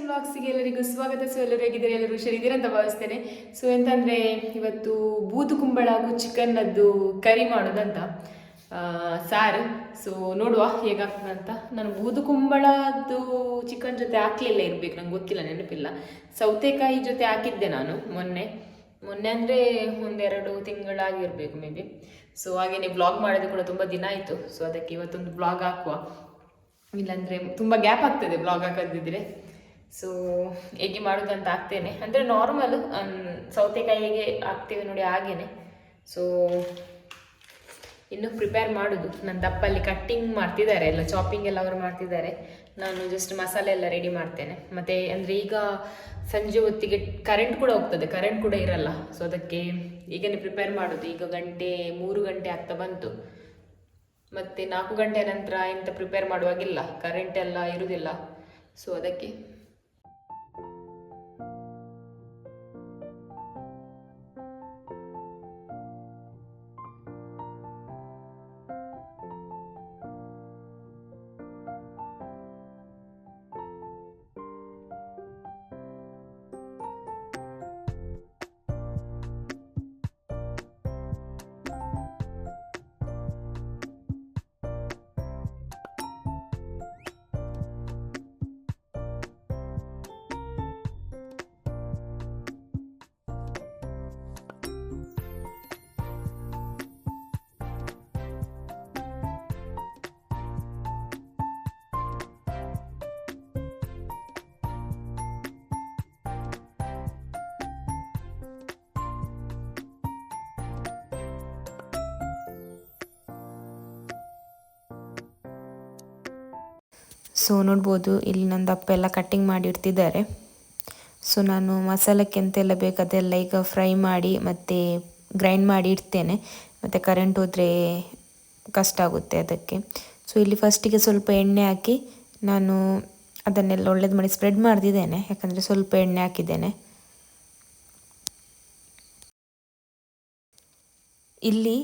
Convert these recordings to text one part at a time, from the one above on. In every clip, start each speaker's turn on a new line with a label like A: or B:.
A: ವ್ಲಾಗ್ಸಿಗೆ ಎಲ್ಲರಿಗೂ ಸ್ವಾಗತ. ಸೊ ಎಲ್ಲರೂ ಹೇಗಿದ್ದಾರೆ, ಎಲ್ಲರೂ ಹುಷಾರಿದ್ದೀರ ಅಂತ ಭಾವಿಸ್ತೇನೆ. ಸೊ ಎಂತಂದರೆ ಇವತ್ತು ಬೂದು ಕುಂಬಳ ಹಾಗೂ ಚಿಕನ್ನದ್ದು ಕರಿ ಮಾಡೋದಂತ ಸಾರು. ಸೊ ನೋಡುವ ಹೇಗಾಗ್ತದಂತ. ನಾನು ಬೂದು ಕುಂಬಳದ್ದು ಚಿಕನ್ ಜೊತೆ ಹಾಕಲಿಲ್ಲ ಇರಬೇಕು, ನಂಗೆ ಗೊತ್ತಿಲ್ಲ, ನೆನಪಿಲ್ಲ. ಸೌತೆಕಾಯಿ ಜೊತೆ ಹಾಕಿದ್ದೆ ನಾನು ಮೊನ್ನೆ ಅಂದರೆ ಒಂದೆರಡು ತಿಂಗಳಾಗಿರಬೇಕು ಮೇ ಬಿ. ಸೊ ಹಾಗೆಯೇ ಬ್ಲಾಗ್ ಮಾಡೋದು ಕೂಡ ತುಂಬ ದಿನ ಆಯಿತು. ಸೊ ಅದಕ್ಕೆ ಇವತ್ತೊಂದು ಬ್ಲಾಗ್ ಹಾಕುವ, ಇಲ್ಲಾಂದರೆ ತುಂಬ ಗ್ಯಾಪ್ ಆಗ್ತದೆ ಬ್ಲಾಗ್ ಹಾಕೋದಿದ್ರೆ. ಸೊ ಹೇಗೆ ಮಾಡೋದಂತ ಹಾಕ್ತೇನೆ, ಅಂದರೆ ನಾರ್ಮಲು ಸೌತೆಕಾಯಿ ಹೇಗೆ ಹಾಕ್ತೇವೆ ನೋಡಿ ಹಾಗೇನೆ. ಸೊ ಇನ್ನು ಪ್ರಿಪೇರ್ ಮಾಡೋದು. ನನ್ನ ದಪ್ಪಲ್ಲಿ ಕಟ್ಟಿಂಗ್ ಮಾಡ್ತಿದ್ದಾರೆ, ಎಲ್ಲ ಚಾಪಿಂಗ್ ಎಲ್ಲ ಅವರು ಮಾಡ್ತಿದ್ದಾರೆ. ನಾನು ಜಸ್ಟ್ ಮಸಾಲೆ ಎಲ್ಲ ರೆಡಿ ಮಾಡ್ತೇನೆ. ಮತ್ತು ಅಂದರೆ ಈಗ ಸಂಜೆ ಹೊತ್ತಿಗೆ ಕರೆಂಟ್ ಕೂಡ ಹೋಗ್ತದೆ, ಕರೆಂಟ್ ಕೂಡ ಇರಲ್ಲ. ಸೊ ಅದಕ್ಕೆ ಈಗನೇ ಪ್ರಿಪೇರ್ ಮಾಡೋದು. ಈಗ 3 ಗಂಟೆ ಆಗ್ತಾ ಬಂತು. ಮತ್ತು 4 ಗಂಟೆ ನಂತರ ಎಂತ ಪ್ರಿಪೇರ್ ಮಾಡುವಾಗಿಲ್ಲ, ಕರೆಂಟ್ ಎಲ್ಲ ಇರುವುದಿಲ್ಲ. ಸೊ ಅದಕ್ಕೆ
B: ಸೊ ನೋಡ್ಬೋದು ಇಲ್ಲಿ ನನ್ನ ದಪ್ಪ ಎಲ್ಲ ಕಟ್ಟಿಂಗ್ ಮಾಡಿ ಇಡ್ತಿದ್ದಾರೆ. ಸೊ ನಾನು ಮಸಾಲಕ್ಕೆ ಎಂತೆಲ್ಲ ಬೇಕು ಅದೆಲ್ಲ ಈಗ ಫ್ರೈ ಮಾಡಿ ಮತ್ತು ಗ್ರೈಂಡ್ ಮಾಡಿ ಇಡ್ತೇನೆ. ಮತ್ತು ಕರೆಂಟ್ ಹೋದರೆ ಕಷ್ಟ ಆಗುತ್ತೆ ಅದಕ್ಕೆ. ಸೊ ಇಲ್ಲಿ ಫಸ್ಟಿಗೆ ಸ್ವಲ್ಪ ಎಣ್ಣೆ ಹಾಕಿ ನಾನು ಅದನ್ನೆಲ್ಲ ಒಳ್ಳೇದು ಮಾಡಿ ಸ್ಪ್ರೆಡ್ ಮಾಡ್ತಿದ್ದೇನೆ, ಯಾಕಂದರೆ ಸ್ವಲ್ಪ ಎಣ್ಣೆ ಹಾಕಿದ್ದೇನೆ. ಇಲ್ಲಿ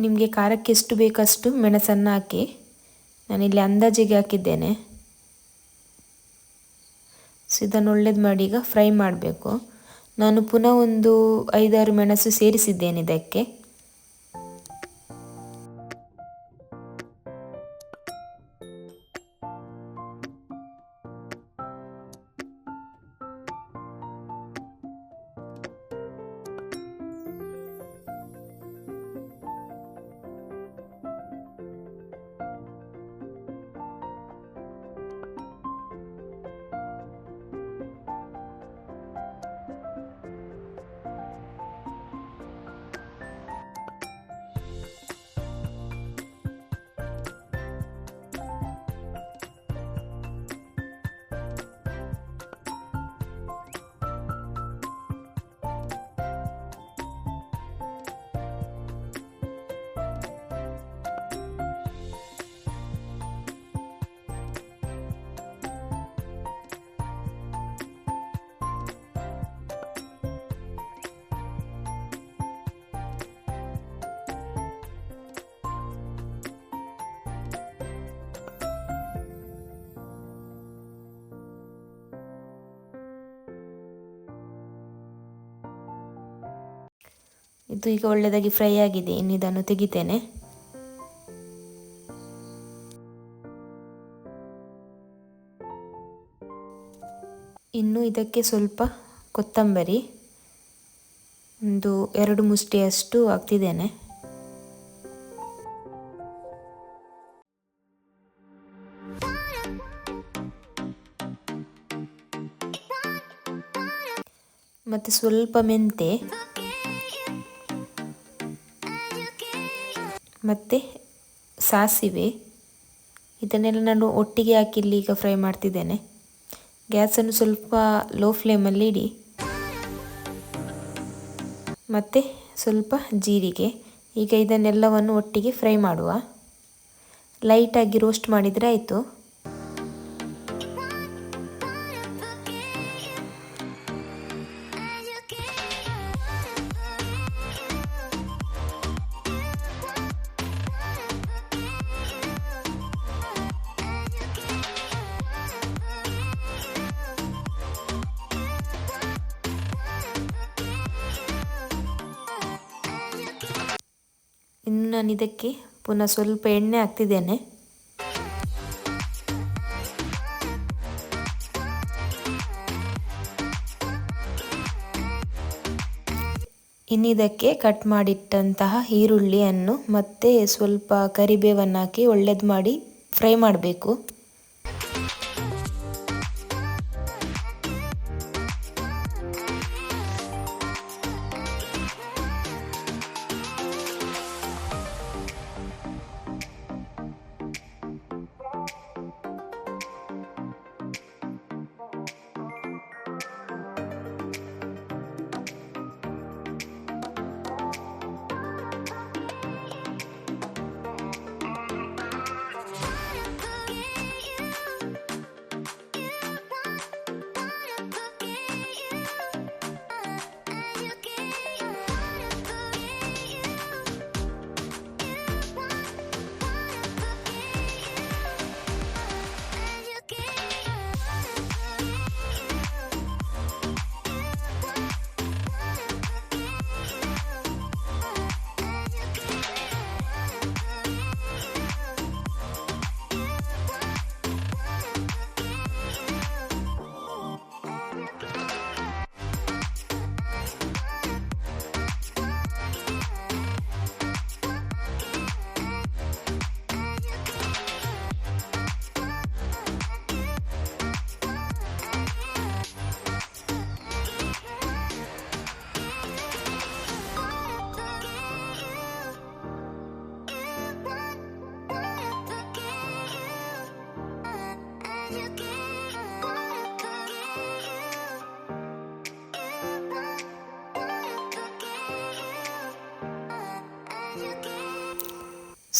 B: ನಿಮಗೆ ಖಾರಕ್ಕೆ ಎಷ್ಟು ಬೇಕಷ್ಟು ಮೆಣಸನ್ನು ಹಾಕಿ ನಾನಿಲ್ಲಿ ಅಂದಾಜಿಗೆ ಹಾಕಿದ್ದೇನೆ. ಸೊ ಇದನ್ನು ಒಳ್ಳೇದು ಮಾಡಿ ಈಗ ಫ್ರೈ ಮಾಡಬೇಕು. ನಾನು ಪುನಃ ಒಂದು 5-6 ಮೆಣಸು ಸೇರಿಸಿದ್ದೇನೆ ಇದಕ್ಕೆ. ಇದು ಈಗ ಒಳ್ಳೆಯದಾಗಿ ಫ್ರೈ ಆಗಿದೆ. ಇನ್ನು ಇದನ್ನು ತೆಗಿತೇನೆ. ಇನ್ನು ಇದಕ್ಕೆ ಸ್ವಲ್ಪ ಕೊತ್ತಂಬರಿ ಒಂದು 2 ಮುಷ್ಟಿಯಷ್ಟು ಹಾಕ್ತಿದ್ದೇನೆ. ಮತ್ತು ಸ್ವಲ್ಪ ಮೆಂತೆ ಮತ್ತು ಸಾಸಿವೆ, ಇದನ್ನೆಲ್ಲ ನಾನು ಒಟ್ಟಿಗೆ ಹಾಕಿ ಇಲ್ಲಿ ಈಗ ಫ್ರೈ ಮಾಡ್ತಿದ್ದೇನೆ. ಗ್ಯಾಸನ್ನು ಸ್ವಲ್ಪ ಲೋ ಫ್ಲೇಮಲ್ಲಿ ಇಡಿ. ಮತ್ತು ಸ್ವಲ್ಪ ಜೀರಿಗೆ. ಈಗ ಇದನ್ನೆಲ್ಲವನ್ನು ಒಟ್ಟಿಗೆ ಫ್ರೈ ಮಾಡುವ. ಲೈಟಾಗಿ ರೋಸ್ಟ್ ಮಾಡಿದರೆ ಆಯಿತು. ಇನ್ನು ನಾನು ಇದಕ್ಕೆ ಪುನಃ ಸ್ವಲ್ಪ ಎಣ್ಣೆ ಹಾಕ್ತಿದ್ದೇನೆ. ಇನ್ನು ಇದಕ್ಕೆ ಕಟ್ ಮಾಡಿಟ್ಟಂತಹ ಈರುಳ್ಳಿಯನ್ನು ಮತ್ತೆ ಸ್ವಲ್ಪ ಕರಿಬೇವನ್ನು ಹಾಕಿ ಒಳ್ಳೇದು ಮಾಡಿ ಫ್ರೈ ಮಾಡಬೇಕು.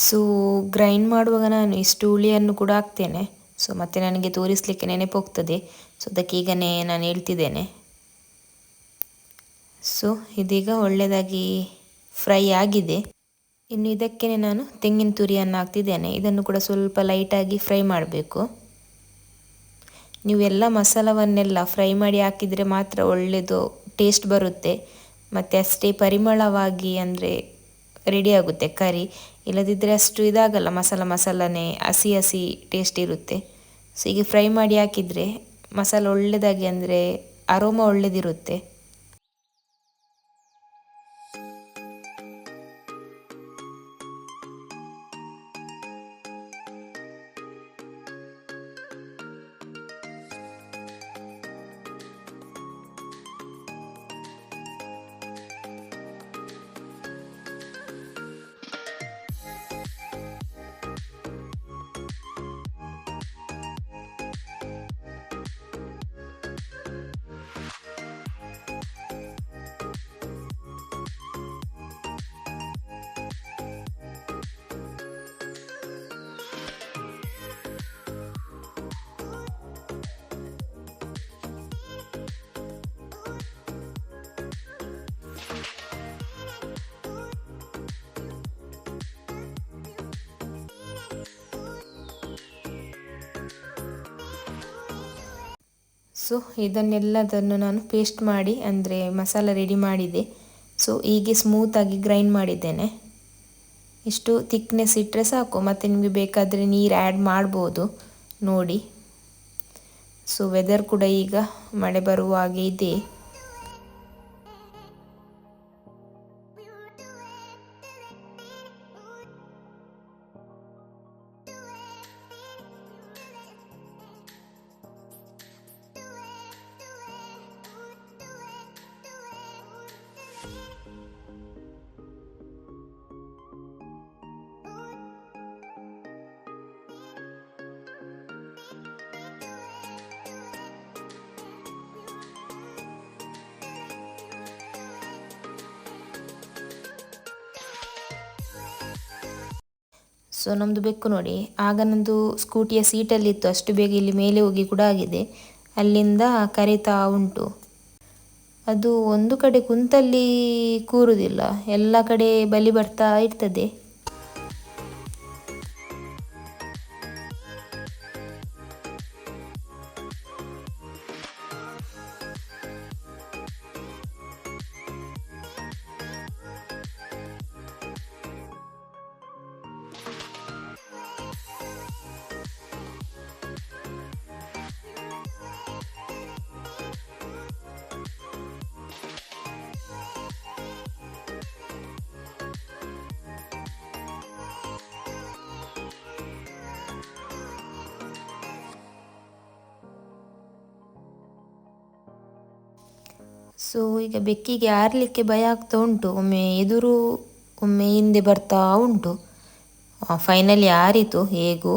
B: ಸೊ ಗ್ರೈಂಡ್ ಮಾಡುವಾಗ ನಾನು ಇಷ್ಟು ಹುಳಿಯನ್ನು ಕೂಡ ಹಾಕ್ತೇನೆ. ಸೊ ಮತ್ತೆ ನನಗೆ ತೋರಿಸಲಿಕ್ಕೆ ನೆನಪೋಗ್ತದೆ. ಸೊ ಅದಕ್ಕೆ ಈಗನೇ ನಾನು ಹೇಳ್ತಿದ್ದೇನೆ. ಸೊ ಇದೀಗ ಒಳ್ಳೆಯದಾಗಿ ಫ್ರೈ ಆಗಿದೆ. ಇನ್ನು ಇದಕ್ಕೆ ನಾನು ತೆಂಗಿನ ತುರಿಯನ್ನು ಹಾಕ್ತಿದ್ದೇನೆ. ಇದನ್ನು ಕೂಡ ಸ್ವಲ್ಪ ಲೈಟಾಗಿ ಫ್ರೈ ಮಾಡಬೇಕು. ನೀವೆಲ್ಲ ಮಸಾಲವನ್ನೆಲ್ಲ ಫ್ರೈ ಮಾಡಿ ಹಾಕಿದರೆ ಮಾತ್ರ ಒಳ್ಳೆಯದು ಟೇಸ್ಟ್ ಬರುತ್ತೆ. ಮತ್ತು ಅಷ್ಟೇ ಪರಿಮಳವಾಗಿ ಅಂದರೆ ರೆಡಿ ಆಗುತ್ತೆ ಕರಿ. ಇಲ್ಲದಿದ್ದರೆ ಅಷ್ಟು ಇದಾಗಲ್ಲ, ಮಸಾಲನೇ ಹಸಿ ಹಸಿ ಟೇಸ್ಟ್ ಇರುತ್ತೆ. ಸೊ ಹೀಗೆ ಫ್ರೈ ಮಾಡಿ ಹಾಕಿದರೆ ಮಸಾಲ ಒಳ್ಳೆಯದಾಗಿ ಅಂದರೆ ಅರೋಮ ಒಳ್ಳೆದಿರುತ್ತೆ. ಸೊ ಇದನ್ನೆಲ್ಲದನ್ನು ನಾನು ಪೇಸ್ಟ್ ಮಾಡಿ ಅಂದರೆ ಮಸಾಲ ರೆಡಿ ಮಾಡಿದೆ. ಸೊ ಹೀಗೆ ಸ್ಮೂತಾಗಿ ಗ್ರೈಂಡ್ ಮಾಡಿದ್ದೇನೆ. ಇಷ್ಟು ಥಿಕ್ನೆಸ್ ಇಟ್ಟರೆ ಸಾಕು. ಮತ್ತು ನಿಮಗೆ ಬೇಕಾದರೆ ನೀರು ಆ್ಯಡ್ ಮಾಡ್ಬೋದು ನೋಡಿ. ಸೊ ವೆದರ್ ಕೂಡ ಈಗ ಮಳೆ ಬರುವ ಹಾಗೆ ಇದೆ. ಸೊ ನಮ್ಮದು ಬೆಕ್ಕು ನೋಡಿ, ಆಗ ನಂದು ಸ್ಕೂಟಿಯ ಸೀಟಲ್ಲಿತ್ತು, ಅಷ್ಟು ಬೇಗ ಇಲ್ಲಿ ಮೇಲೆ ಹೋಗಿ ಕೂಡ ಆಗಿದೆ. ಅಲ್ಲಿಂದ ಕರೀತಾ ಉಂಟು. ಅದು ಒಂದು ಕಡೆ ಕುಂತಲ್ಲಿ ಕೂರುವುದಿಲ್ಲ, ಎಲ್ಲ ಕಡೆ ಬಲಿ ಬರ್ತಾ ಇರ್ತದೆ. ಸೊ ಈಗ ಬೆಕ್ಕಿಗೆ ಆರಲಿಕ್ಕೆ ಭಯ ಆಗ್ತಾ ಉಂಟು, ಒಮ್ಮೆ ಎದುರು ಒಮ್ಮೆ ಹಿಂದೆ ಬರ್ತಾ ಉಂಟು. ಫೈನಲಿ ಆರಿತು ಹೇಗೂ.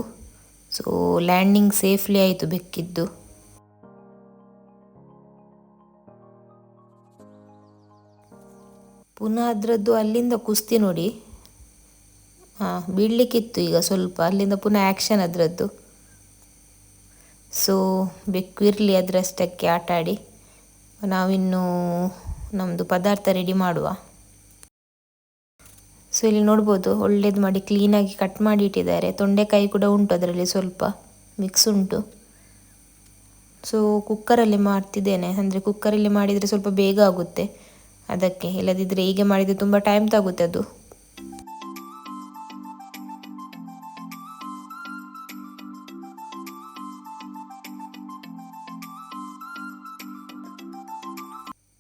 B: ಸೊ ಲ್ಯಾಂಡಿಂಗ್ ಸೇಫ್ಲಿ ಆಯಿತು ಬೆಕ್ಕಿದ್ದು. ಪುನಃ ಅದರದ್ದು ಅಲ್ಲಿಂದ ಕುಸ್ತಿ ನೋಡಿ, ಬೀಳಲಿಕ್ಕಿತ್ತು ಈಗ ಸ್ವಲ್ಪ, ಅಲ್ಲಿಂದ ಪುನಃ ಆ್ಯಕ್ಷನ್ ಅದರದ್ದು. ಸೊ ಬೆಕ್ಕು ಇರಲಿ ಅದರಷ್ಟಕ್ಕೆ ಆಟ ಆಡಿ, ನಾವಿನ್ನು ನಮ್ಮದು ಪದಾರ್ಥ ರೆಡಿ ಮಾಡುವ. ಸೊ ಇಲ್ಲಿ ನೋಡ್ಬೋದು ಒಳ್ಳೇದು ಮಾಡಿ ಕ್ಲೀನಾಗಿ ಕಟ್ ಮಾಡಿ ಇಟ್ಟಿದ್ದಾರೆ. ತೊಂಡೆಕಾಯಿ ಕೂಡ ಉಂಟು ಅದರಲ್ಲಿ, ಸ್ವಲ್ಪ ಮಿಕ್ಸ್ ಉಂಟು. ಸೊ ಕುಕ್ಕರಲ್ಲಿ ಮಾಡ್ತಿದ್ದೇನೆ, ಅಂದರೆ ಕುಕ್ಕರಲ್ಲಿ ಮಾಡಿದರೆ ಸ್ವಲ್ಪ ಬೇಗ ಆಗುತ್ತೆ ಅದಕ್ಕೆ, ಇಲ್ಲದಿದ್ದರೆ ಹೀಗೆ ಮಾಡಿದರೆ ತುಂಬ ಟೈಮ್ ತಗುತ್ತೆ ಅದು.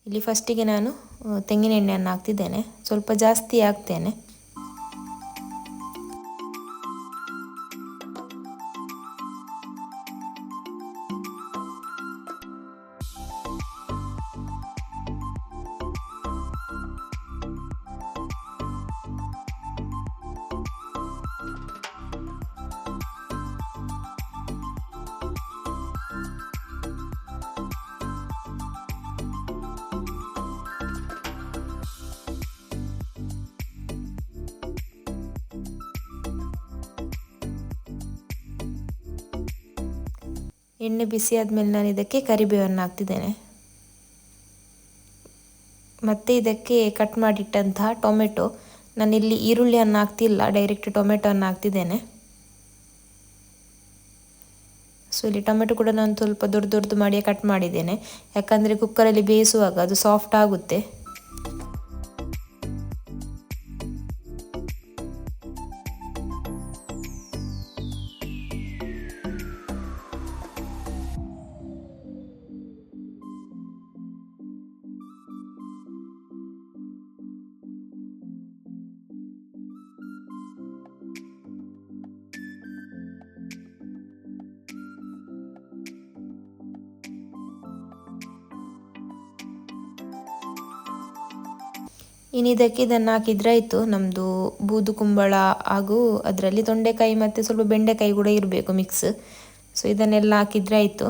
B: ಇಲ್ಲಿ ಫಸ್ಟಿಗೆ ನಾನು ತೆಂಗಿನ ಎಣ್ಣೆಯನ್ನು ಹಾಕ್ತಿದ್ದೇನೆ, ಸ್ವಲ್ಪ ಜಾಸ್ತಿ ಹಾಕ್ತೇನೆ. ಎಣ್ಣೆ ಬಿಸಿ ಆದಮೇಲೆ ನಾನು ಇದಕ್ಕೆ ಕರಿಬೇವನ್ನು ಹಾಕ್ತಿದ್ದೇನೆ. ಮತ್ತು ಇದಕ್ಕೆ ಕಟ್ ಮಾಡಿಟ್ಟಂತಹ ಟೊಮೆಟೊ, ನಾನಿಲ್ಲಿ ಈರುಳ್ಳಿಯನ್ನು ಹಾಕ್ತಿಲ್ಲ, ಡೈರೆಕ್ಟ್ ಟೊಮೆಟೊವನ್ನು ಹಾಕ್ತಿದ್ದೇನೆ. ಸೊ ಇಲ್ಲಿ ಟೊಮೆಟೊ ಕೂಡ ನಾನು ಸ್ವಲ್ಪ ದೊಡ್ಡದು ಮಾಡಿ ಕಟ್ ಮಾಡಿದ್ದೇನೆ, ಯಾಕಂದರೆ ಕುಕ್ಕರಲ್ಲಿ ಬೇಯಿಸುವಾಗ ಅದು ಸಾಫ್ಟ್ ಆಗುತ್ತೆ. ಇನ್ನು ಇದನ್ನು ಹಾಕಿದ್ರೆ ಆಯಿತು. ನಮ್ಮದು ಬೂದು ಕುಂಬಳ ಹಾಗೂ ಅದರಲ್ಲಿ ತೊಂಡೆಕಾಯಿ ಮತ್ತು ಸ್ವಲ್ಪ ಬೆಂಡೆಕಾಯಿ ಕೂಡ ಇರಬೇಕು ಮಿಕ್ಸ್. ಸೊ ಇದನ್ನೆಲ್ಲ ಹಾಕಿದ್ರೆ ಆಯಿತು.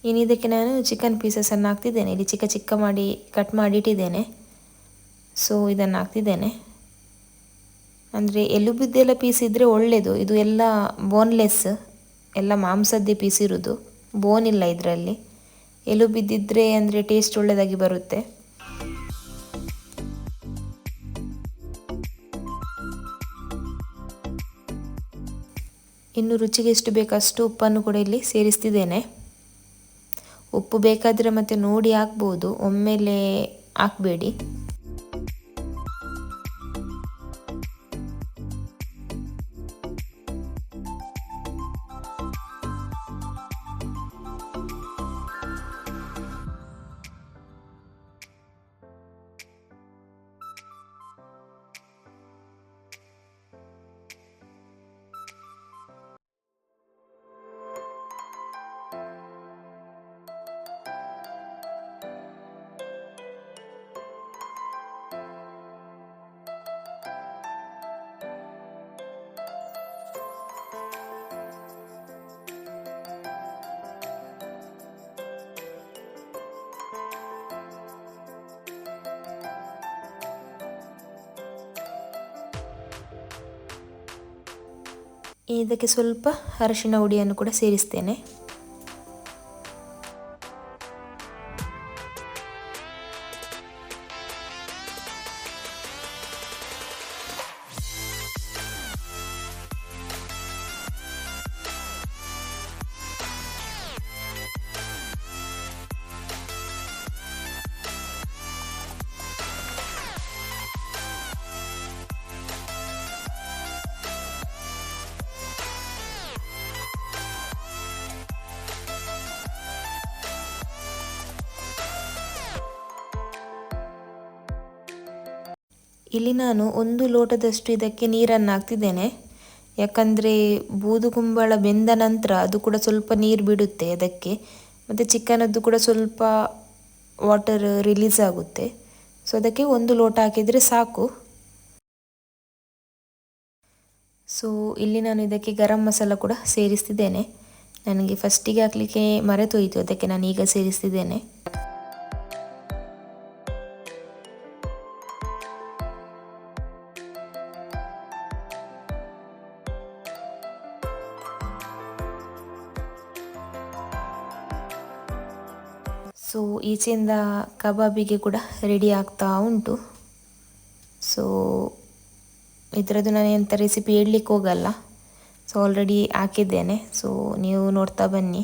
B: ಇನ್ನು ಇದಕ್ಕೆ ನಾನು ಚಿಕನ್ ಪೀಸಸನ್ನು ಹಾಕ್ತಿದ್ದೇನೆ. ಇಲ್ಲಿ ಚಿಕ್ಕ ಮಾಡಿ ಕಟ್ ಮಾಡಿ ಇಟ್ಟಿದ್ದೇನೆ. ಸೊ ಇದನ್ನು ಹಾಕ್ತಿದ್ದೇನೆ. ಅಂದರೆ ಎಲುಬಿದ್ದೆಲ್ಲ ಪೀಸ್ ಇದ್ದರೆ ಒಳ್ಳೆಯದು. ಇದು ಎಲ್ಲ ಬೋನ್ಲೆಸ್, ಎಲ್ಲ ಮಾಂಸದ್ದೇ ಪೀಸ್ ಇರೋದು, ಬೋನ್ ಇಲ್ಲ ಇದರಲ್ಲಿ. ಎಲುಬಿದ್ದಿದ್ರೆ ಅಂದರೆ ಟೇಸ್ಟ್ ಒಳ್ಳೆಯದಾಗಿ ಬರುತ್ತೆ. ಇನ್ನು ರುಚಿಗೆ ಎಷ್ಟು ಬೇಕಷ್ಟು ಉಪ್ಪನ್ನು ಕೂಡ ಇಲ್ಲಿ ಸೇರಿಸ್ತಿದ್ದೇನೆ. ಉಪ್ಪು ಬೇಕಾದರೆ ಮತ್ತೆ ನೋಡಿ ಹಾಕ್ಬೋದು, ಒಮ್ಮೆಲೆ ಹಾಕಬೇಡಿ. ಇದಕ್ಕೆ ಸ್ವಲ್ಪ ಅರಿಶಿನ ಹುಡಿಯನ್ನು ಕೂಡ ಸೇರಿಸ್ತೇನೆ. ಇಲ್ಲಿ ನಾನು 1 ಲೋಟದಷ್ಟು ಇದಕ್ಕೆ ನೀರನ್ನು ಹಾಕ್ತಿದ್ದೇನೆ. ಯಾಕಂದರೆ ಬೂದುಗುಂಬಳ ಬೆಂದ ನಂತರ ಅದು ಕೂಡ ಸ್ವಲ್ಪ ನೀರು ಬಿಡುತ್ತೆ ಅದಕ್ಕೆ, ಮತ್ತು ಚಿಕನದ್ದು ಕೂಡ ಸ್ವಲ್ಪ ವಾಟರ್ ರಿಲೀಸ್ ಆಗುತ್ತೆ. ಸೊ ಅದಕ್ಕೆ 1 ಲೋಟ ಹಾಕಿದರೆ ಸಾಕು. ಸೊ ಇಲ್ಲಿ ನಾನು ಇದಕ್ಕೆ ಗರಂ ಮಸಾಲ ಕೂಡ ಸೇರಿಸ್ತಿದ್ದೇನೆ. ನನಗೆ ಫಸ್ಟಿಗೆ ಹಾಕಲಿಕ್ಕೆ ಮರೆತೋಯಿತು, ಅದಕ್ಕೆ ನಾನು ಈಗ ಸೇರಿಸ್ತಿದ್ದೇನೆ. ಸೊ ಈಚೆಯಿಂದ ಕಬಾಬಿಗೆ ಕೂಡ ರೆಡಿ ಆಗ್ತಾ ಉಂಟು. ಸೊ ಇದರದ್ದು ನಾನು ಎಂಥ ರೆಸಿಪಿ ಹೇಳಲಿಕ್ಕೆ ಹೋಗಲ್ಲ. ಸೊ ಆಲ್ರೆಡಿ ಹಾಕಿದ್ದೇನೆ, ಸೊ ನೀವು ನೋಡ್ತಾ ಬನ್ನಿ.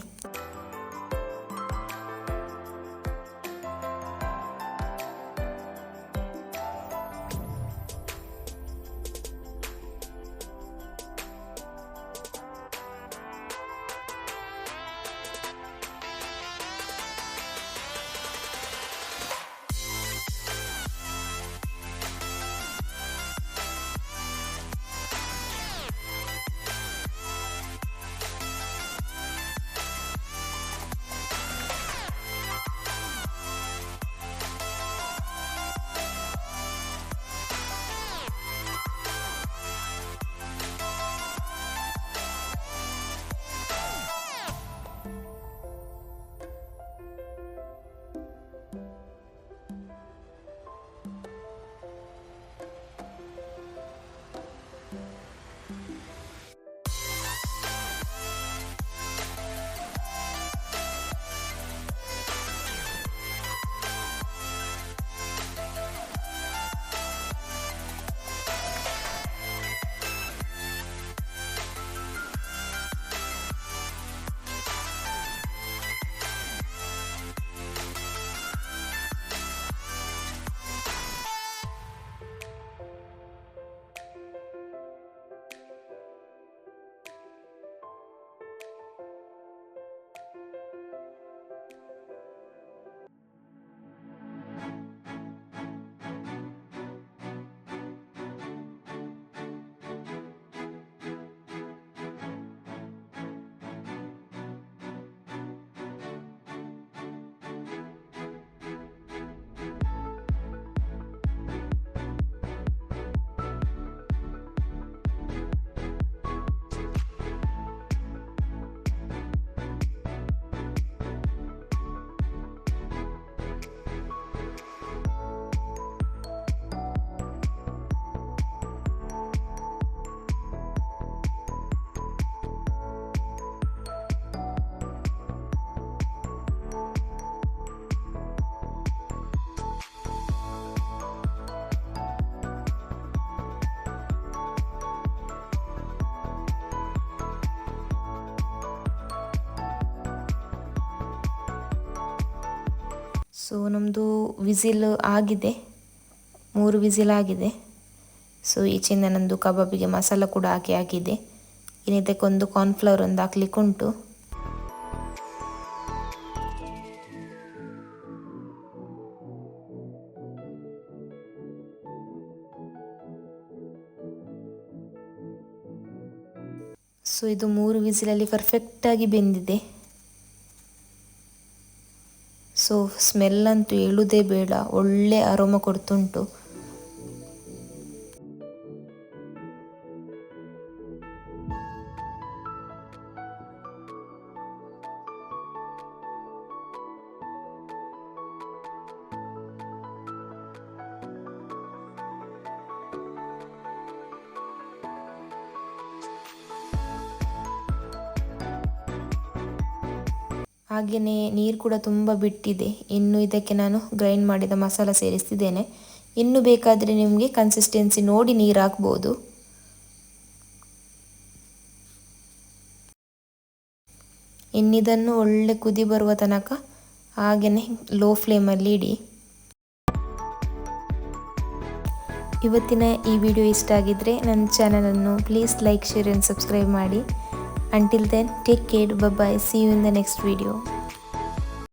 B: ಸೊ ನಮ್ಮದು ವಿಸಿಲ್ ಆಗಿದೆ, 3 ವಿಸಿಲ್ ಆಗಿದೆ. ಸೊ ಈಚೆಯಿಂದ ನಂದು ಕಬಾಬಿಗೆ ಮಸಾಲ ಕೂಡ ಹಾಕಿದೆ. ಇನ್ನು ಇದಕ್ಕೊಂದು ಕಾರ್ನ್ಫ್ಲವರ್ ಒಂದು ಹಾಕ್ಲಿಕ್ಕೆ ಉಂಟು. ಸೊ ಇದು 3 ವಿಸಿಲಲ್ಲಿ ಪರ್ಫೆಕ್ಟಾಗಿ ಬೆಂದಿದೆ. ಸೊ ಸ್ಮೆಲ್ ಅಂತೂ ಹೇಳುವುದೇ ಬೇಡ, ಒಳ್ಳೆ ಅರೋಮ ಕೊಡ್ತುಂಟು. ಹಾಗೆಯೇ ನೀರು ಕೂಡ ತುಂಬ ಬಿಟ್ಟಿದೆ. ಇನ್ನು ಇದಕ್ಕೆ ನಾನು ಗ್ರೈಂಡ್ ಮಾಡಿದ ಮಸಾಲ ಸೇರಿಸ್ತಿದ್ದೇನೆ. ಇನ್ನು ಬೇಕಾದರೆ ನಿಮಗೆ ಕನ್ಸಿಸ್ಟೆನ್ಸಿ ನೋಡಿ ನೀರು ಹಾಕ್ಬೋದು. ಇನ್ನಿದನ್ನು ಒಳ್ಳೆ ಕುದಿ ಬರುವ ತನಕ ಹಾಗೆಯೇ ಲೋ ಫ್ಲೇಮಲ್ಲಿ ಇಡಿ. ಇವತ್ತಿನ ಈ ವಿಡಿಯೋ ಇಷ್ಟ ಆಗಿದ್ದರೆ ನನ್ನ ಚಾನಲನ್ನು please like, share and subscribe ಮಾಡಿ. Until then, take care, bye bye, see you in the next video.